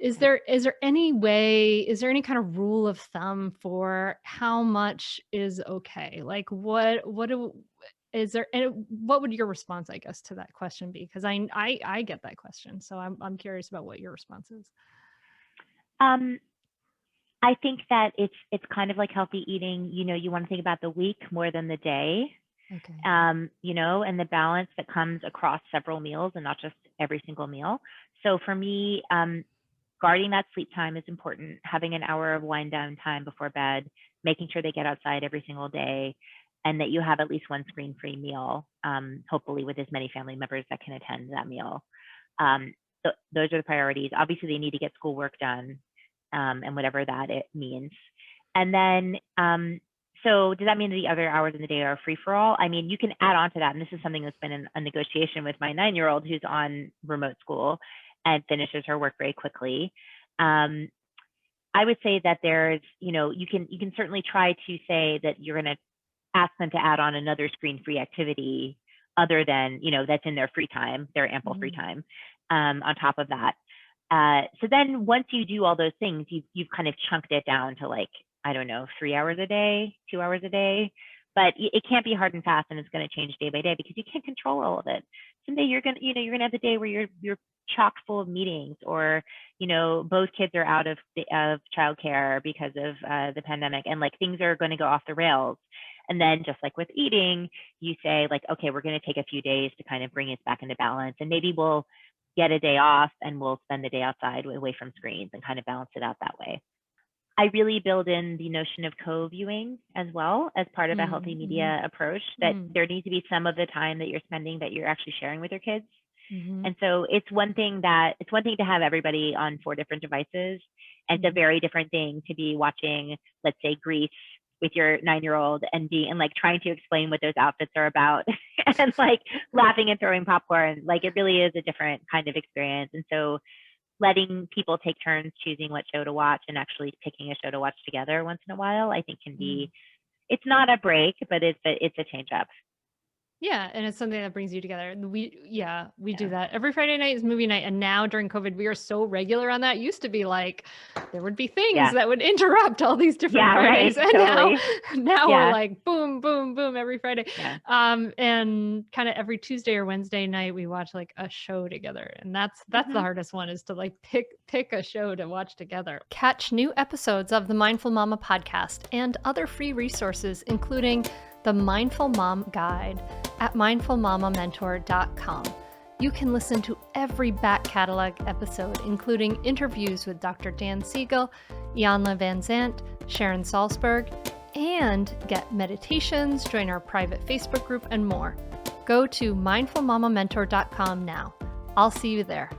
Is there any kind of rule of thumb for how much is okay? Like, what do is there and what would your response, I guess, to that question be? Because I get that question, so I'm curious about what your response is. Um, I think that it's kind of like healthy eating. You want to think about the week more than the day. Okay. And the balance that comes across several meals and not just every single meal. So for me, guarding that sleep time is important. Having an hour of wind down time before bed, making sure they get outside every single day, and that you have at least one screen-free meal, hopefully with as many family members that can attend that meal. Those are the priorities. Obviously, they need to get schoolwork done, and whatever that it means. And then, so does that mean that the other hours in the day are free for all? I mean, you can add on to that. And this is something that's been in a negotiation with my 9-year-old who's on remote school and finishes her work very quickly. I would say that there's, you can certainly try to say that you're going to ask them to add on another screen-free activity other than, that's in their free time, their ample free time, on top of that. So then once you do all those things, you've kind of chunked it down to, like, I don't know, 3 hours a day, 2 hours a day, but it can't be hard and fast, and it's going to change day by day because you can't control all of it. Someday you're going to have the day where you're chock full of meetings, or both kids are out of childcare because of the pandemic, and like things are going to go off the rails. And then just like with eating, you say like, okay, we're going to take a few days to kind of bring it back into balance, and maybe we'll get a day off and we'll spend the day outside away from screens and kind of balance it out that way. I really build in the notion of co-viewing as well as part of a healthy media approach, that there needs to be some of the time that you're spending that you're actually sharing with your kids. And so it's one thing to have everybody on 4 different devices. And it's a very different thing to be watching, let's say, Grease with your 9-year-old and like trying to explain what those outfits are about and like laughing and throwing popcorn. Like, it really is a different kind of experience. And so letting people take turns choosing what show to watch and actually picking a show to watch together once in a while, I think can be, it's not a break, but it's a change up. Yeah, and it's something that brings you together. We do that. Every Friday night is movie night, and now during COVID, we are so regular on that. It used to be like there would be things that would interrupt all these different Fridays, and totally. now we're like boom, boom, boom every Friday. Yeah. And kind of every Tuesday or Wednesday night we watch like a show together, and that's the hardest one, is to like pick a show to watch together. Catch new episodes of the Mindful Mama podcast and other free resources, including the Mindful Mom Guide at mindfulmamamentor.com. You can listen to every back catalog episode, including interviews with Dr. Dan Siegel, Janla Van Zant, Sharon Salzberg, and get meditations, join our private Facebook group, and more. Go to mindfulmamamentor.com now. I'll see you there.